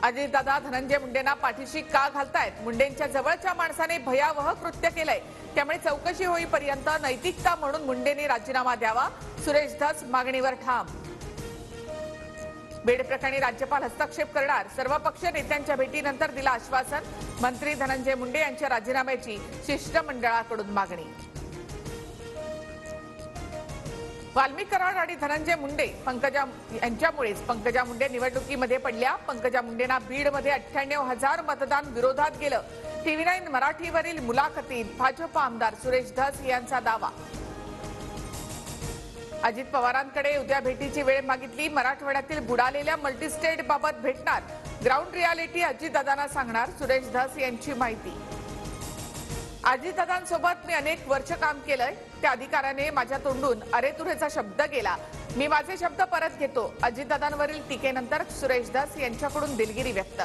अजितदादा धनंजय मुंडेंना पाठीशी का घालतायत? मुंडेंच्या जवळच्या माणसाने भयावह कृत्य केलंय, त्यामुळे चौकशी होईपर्यंत नैतिकता म्हणून मुंडेंनी राजीनामा द्यावा. सुरेश धस मागणीवर ठाम. बीड प्रकरणी राज्यपाल हस्तक्षेप करणार, सर्वपक्षीय नेत्यांच्या भेटीनंतर दिलं आश्वासन. मंत्री धनंजय मुंडे यांच्या राजीनाम्याची शिष्टमंडळाकडून मागणी. वाल्मिक कराड आणि धनंजय मुंडे यांच्यामुळेच पंकजा मुंडे निवडणुकीमध्ये पडल्या. पंकजा मुंडेंना बीडमध्ये 98,000 मतदान विरोधात गेलं. TV9 मराठीवरील मुलाखतीत भाजप आमदार सुरेश धस यांचा दावा. अजित पवारांकडे उद्या भेटीची वेळ मागितली. मराठवाड्यातील बुडालेल्या मल्टीस्टेट बाबत भेटणार. ग्राउंड रियालिटी अजितदादांना सांगणार, सुरेश धस यांची माहिती. अजितदादांसोबत मी अनेक वर्ष काम केलंय. त्या अधिकाऱ्याने माझ्या तोंडून अरे तुरेचा शब्द गेला. मी माझे शब्द परत घेतो. अजितदादांवरील टीकेनंतर सुरेश धस यांच्याकडून दिलगिरी व्यक्त.